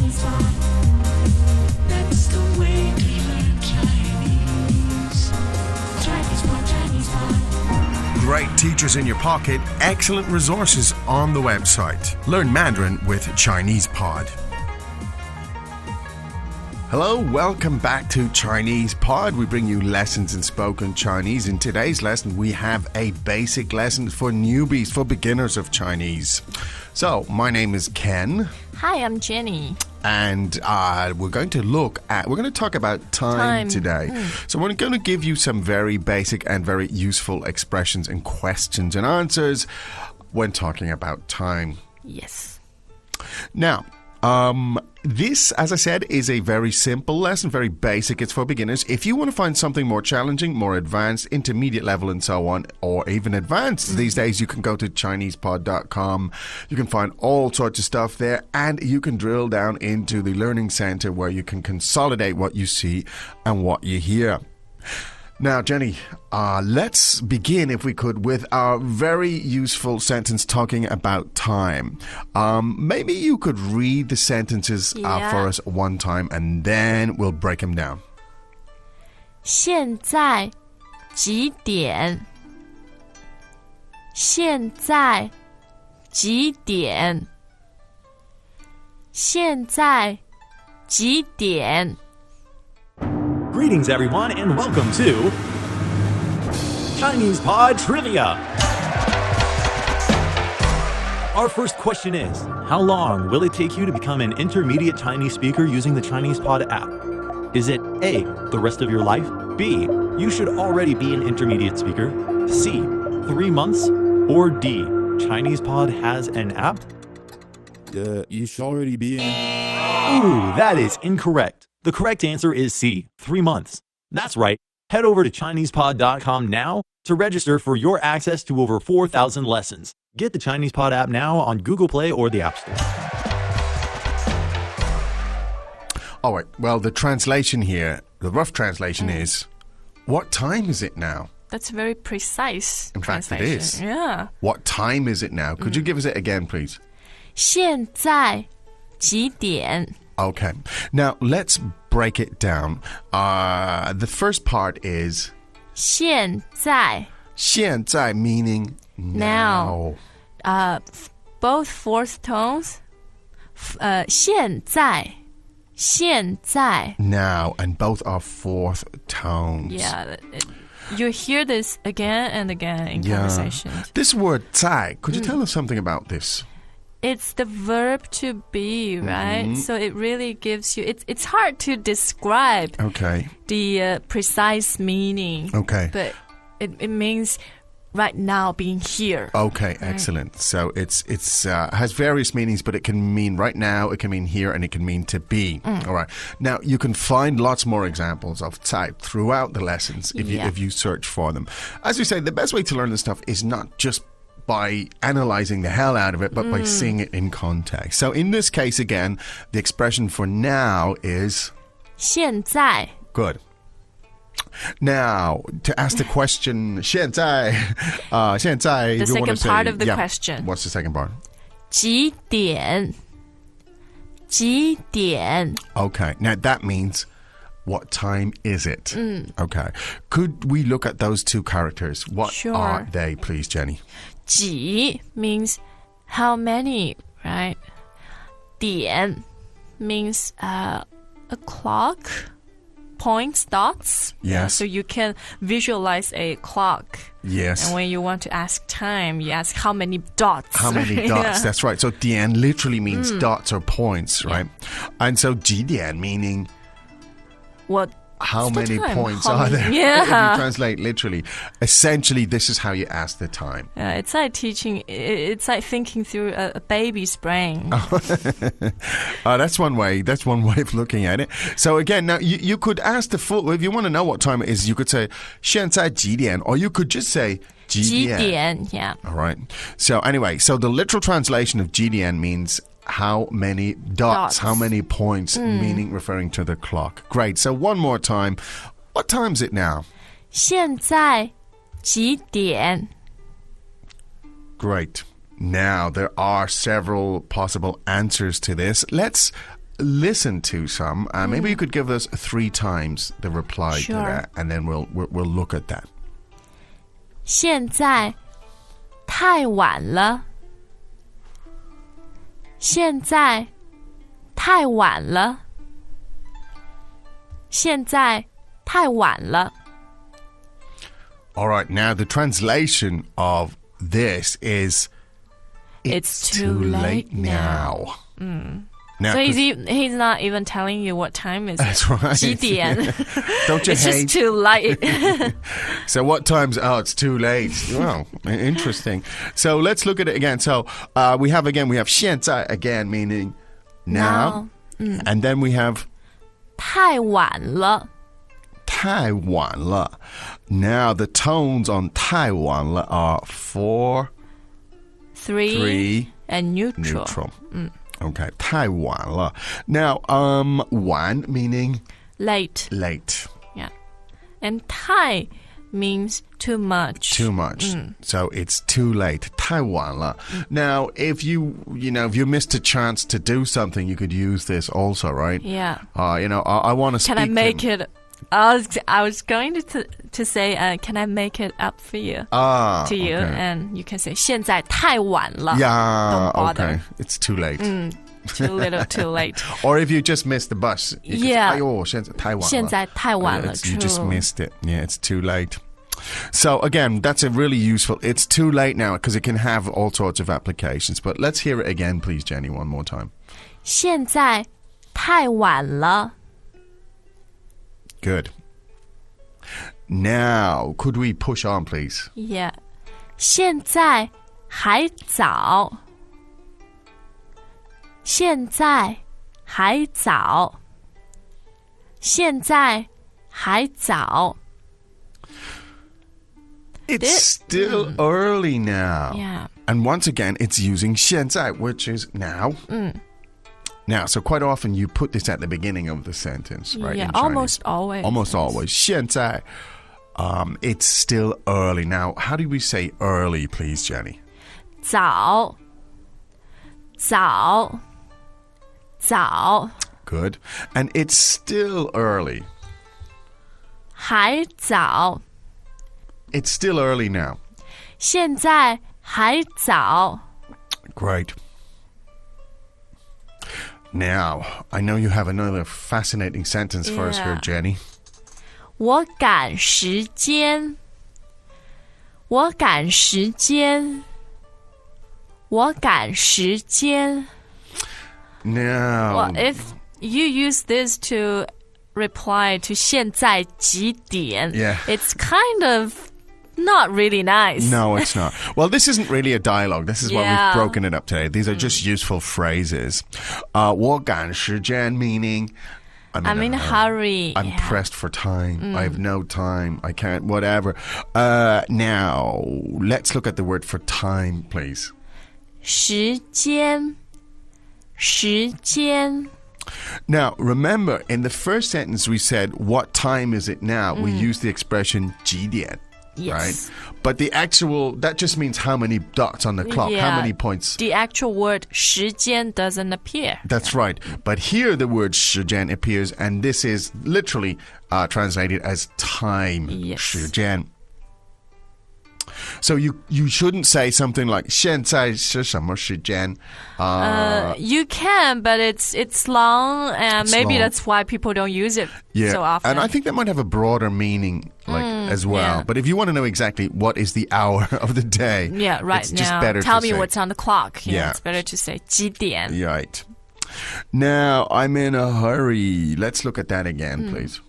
Chinese Pod. That's the way to learn Chinese. Chinese Pod, Chinese Pod. Great teachers in your pocket, excellent resources on the website. Learn Mandarin with Chinese Pod. Hello, welcome back to Chinese Pod. We bring you lessons in spoken Chinese. In today's lesson, we have a basic lesson for newbies, for beginners of Chinese. So, my name is Ken. Hi, I'm Jenny. And we're going to talk about time today. So we're going to give you some very basic and very useful expressions and questions and answers when talking about time. Yes. Now, this, as I said, is a very simple lesson, very basic. It's for beginners. If you want to find something more challenging, more advanced, intermediate level and so on, or even advanced, these days you can go to ChinesePod.com. You can find all sorts of stuff there, and you can drill down into the Learning Center where you can consolidate what you see and what you hear. Now, Jenny, let's begin, if we could, with our very useful sentence talking about time. Maybe you could read the sentences for us one time, and then we'll break them down. 现在几点？现在几点？现在几点？ Greetings, everyone, and welcome to Chinese Pod Trivia. Our first question is, how long will it take you to become an intermediate Chinese speaker using the Chinese Pod app? Is it A, the rest of your life? B, you should already be an intermediate speaker? C, 3 months? Or D, Chinese Pod has an app? You should already be in. Ooh, that is incorrect. The correct answer is C, 3 months. That's right. Head over to ChinesePod.com now to register for your access to over 4,000 lessons. Get the Chinese Pod app now on Google Play or the App Store. All right. Well, the translation here, the rough translation is, what time is it now? That's very precise. In fact, it is. Yeah. What time is it now? Could you give us it again, please? 现在几点？ Okay. Now, let's break it down. The first part is 现在现在 meaning now. Both fourth tones. 现在 Now, and both are fourth tones. Yeah. You hear this again and again in conversations. This word 在, could you tell us something about this? It's the verb to be, right? So it really gives you... It's hard to describe the precise meaning. Okay. But it means right now, being here. Okay, excellent. So it's has various meanings, but it can mean right now, it can mean here, and it can mean to be. All right. Now, you can find lots more examples of 在 throughout the lessons if you search for them. As we say, the best way to learn this stuff is not just by analyzing the hell out of it, but by seeing it in context. So in this case, again, the expression for now is 现在 Good. Now, to ask the question, 现在 The second part of the question. What's the second part? 几点 几点 Okay, now that means what time is it? Okay. Could we look at those two characters? What are they, please, Jenny? 几 means how many, right? 点 means a clock, points, dots. Yes. So you can visualize a clock. Yes. And when you want to ask time, you ask how many dots. How many dots? That's right. So 点 literally means dots or points, right? And so 几点 meaning what? How many time? points How are many- there? Yeah. If you translate literally. Essentially, this is how you ask the time. It's like teaching, it's like thinking through a baby's brain. That's one way. That's one way of looking at it. So again, now you could ask the full, if you want to know what time it is, you could say 现在几点, or you could just say 几点. 几点, yeah. All right. So anyway, so the literal translation of 几点 means how many dots, how many points, meaning referring to the clock. Great. So one more time. What time is it now? 现在几点? Great. Now, there are several possible answers to this. Let's listen to some. Maybe you could give us 3 times the reply to Sure. that, and then we'll look at that. 现在太晚了。现在太晚了。现在太晚了。 All right, now the translation of this is It's too late now. Now, So he's not even telling you what time is it. That's right. 几点 Don't you It's hate? just too late. So what time's? Oh, it's too late. Wow, interesting. So let's look at it again. So we have 现在 again meaning now. And then we have 太晚了。太晚了. Now the tones on 太晚了 are 4, 3 and neutral. Okay, 太晚了. Now, 晚 meaning Late. late. Yeah. And 太 means too much. Too much. So it's too late. 太晚了. Now, if you missed a chance to do something, you could use this also, right? Yeah. I want to speak. Can I make it? I was going to say, can I make it up for you? To you, okay. and you can say 现在太晚了. Yeah, Don't bother. okay. It's too late. Too little, too late. Or if you just missed the bus. You can Yeah. say, 哎呦，现在太晚了.现在太晚了. You just True. missed it. Yeah, it's too late. So again, that's a really useful. It's too late now because it can have all sorts of applications. But let's hear it again, please, Jenny, one more time. 现在太晚了. Good. Now, could we push on, please? Yeah. 现在还早. 现在还早. 现在还早. It's still early now. Yeah. And once again, it's using 现在, which is now. Now, so quite often you put this at the beginning of the sentence, right? Yeah, in Chinese. almost always. Almost always. 现在. It's still early. Now, how do we say early, please, Jenny? 早. 早. 早. Good. And it's still early. 还早. It's still early now. 现在还早. Great. Now, I know you have another fascinating sentence for us here, Yeah. Jenny. 我赶时间. 我赶时间. 我赶时间. Now, Well, if you use this to reply to 现在几点, Yeah. it's kind of not really nice. no, it's not. Well, this isn't really a dialogue. This is why Yeah. we've broken it up today. These are just useful phrases. 我赶时间 meaning I'm in a hurry. I'm Yeah. pressed for time. I have no time. I can't, whatever. Now, let's look at the word for time, please. 时间. 时间. Now, remember, in the first sentence we said, what time is it now? We used the expression 几点, Yes. right? But the actual, that just means how many dots on the clock, Yeah. how many points. The actual word 时间 doesn't appear. That's right. But here the word 时间 appears, and this is literally translated as time. Yes. 时间. So you shouldn't say something like 现在是什么时间? You can, but it's long, and It's maybe long. that's why people don't use it Yeah, so often. and I think that might have a broader meaning, as well. yeah. But if you want to know exactly what is the hour of the day, yeah, right it's now. just better Tell to me say, what's on the clock. Yeah. It's better to say 几点. Right. Now I'm in a hurry. Let's look at that again, please.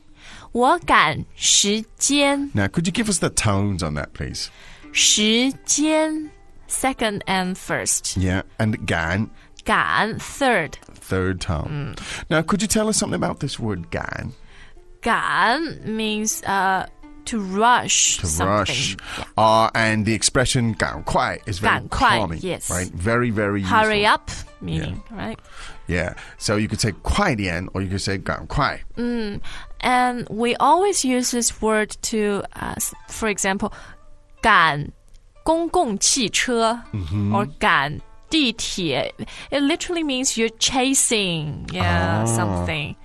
我赶时间. Now, could you give us the tones on that, please? 时间 second and first. Yeah, and 赶 赶 third. third tone. Now, could you tell us something about this word 赶? 赶 means to rush To something. rush. Yeah. And the expression 赶快 is very 赶快, calming, yes. right? Very, very useful. Hurry up meaning, right? Yeah. So you could say 快点 or you could say 赶快. And we always use this word to, for example, 赶公共汽车 or 赶地铁. It literally means you're chasing something.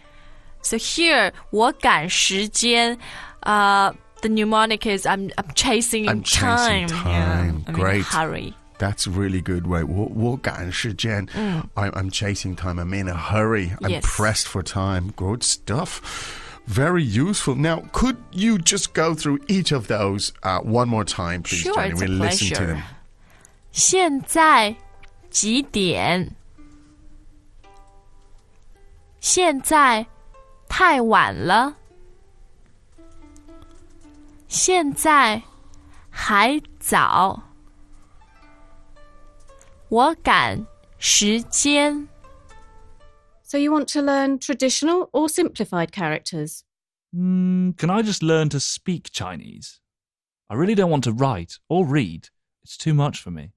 So here, 我赶时间, the mnemonic is I'm chasing time. Time. I'm Great. in a hurry. That's a really good way. 我赶时间. I'm chasing time. I'm in a hurry. I'm pressed for time. Good stuff. Very useful. Now, could you just go through each of those one more time, please, Sure, Jenny? it's a We'll listen to pleasure. them. 现在几点? 现在太晚了. 现在还早. 我赶时间. So you want to learn traditional or simplified characters? Can I just learn to speak Chinese? I really don't want to write or read. It's too much for me.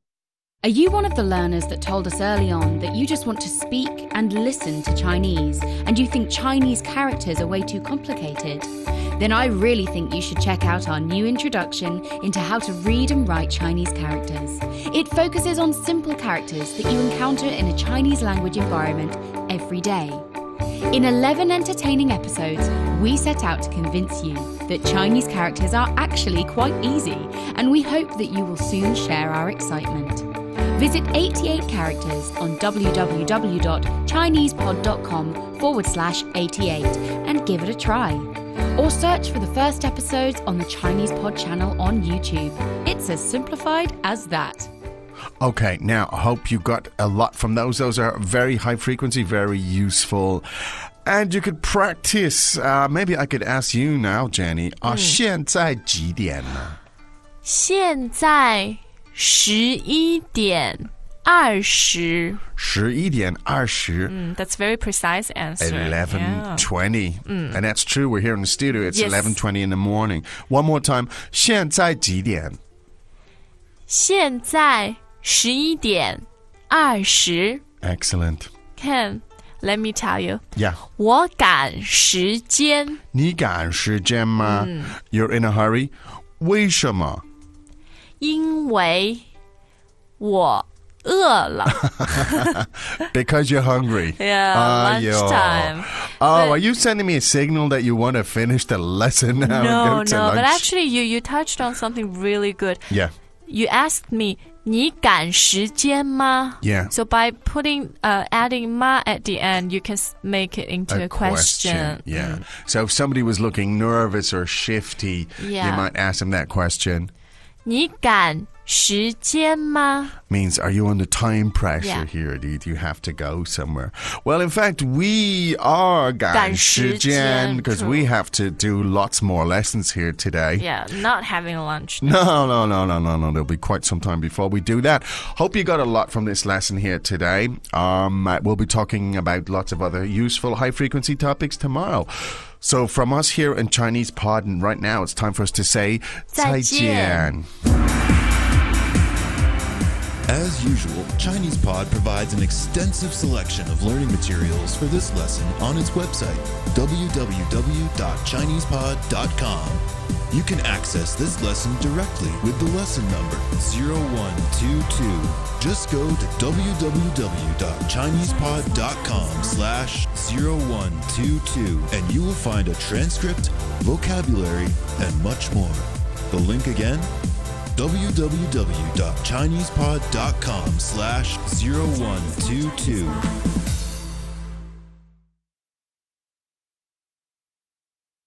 Are you one of the learners that told us early on that you just want to speak and listen to Chinese and you think Chinese characters are way too complicated? Then I really think you should check out our new introduction into how to read and write Chinese characters. It focuses on simple characters that you encounter in a Chinese language environment every day. In 11 entertaining episodes, we set out to convince you that Chinese characters are actually quite easy, and we hope that you will soon share our excitement. Visit 88 characters on www.chinesepod.com/88 and give it a try. Or search for the first episodes on the Chinese Pod channel on YouTube. It's as simplified as that. Okay, now I hope you got a lot from those. Those are very high frequency, very useful. And you could practice. Maybe I could ask you now, Jenny. 现在几点呢? 现在11点20. 11点20. That's very precise answer. 11:20. And that's true. We're here in the studio. It's Yes. 11:20 in the morning. One more time. 现在几点? 现在11点20. Excellent. Ken, let me tell you. Yeah. 我赶时间. 你赶时间吗? You're in a hurry. 为什么? 因为我饿了. Because you're hungry. Yeah, lunchtime. Oh, are you sending me a signal that you want to finish the lesson now? and No, go to no, lunch? but actually you touched on something really good. Yeah. You asked me, 你赶时间吗? Yeah. So by putting adding 吗 at the end, you can make it into a question. Yeah. So if somebody was looking nervous or shifty, you Yeah. might ask them that question. 你赶时间吗? Means, are you under time pressure Yeah. here? Do you have to go somewhere? Well, in fact, we are 赶时间 because we have to do lots more lessons here today. Yeah, not having lunch. No. There'll be quite some time before we do that. Hope you got a lot from this lesson here today. We'll be talking about lots of other useful high-frequency topics tomorrow. So from us here in Chinese Pod, and right now it's time for us to say 再见. As usual, Chinese Pod provides an extensive selection of learning materials for this lesson on its website, www.chinesepod.com. You can access this lesson directly with the lesson number 0122. Just go to www.chinesepod.com/0122 and you will find a transcript, vocabulary, and much more. The link again, www.chinesepod.com/0122.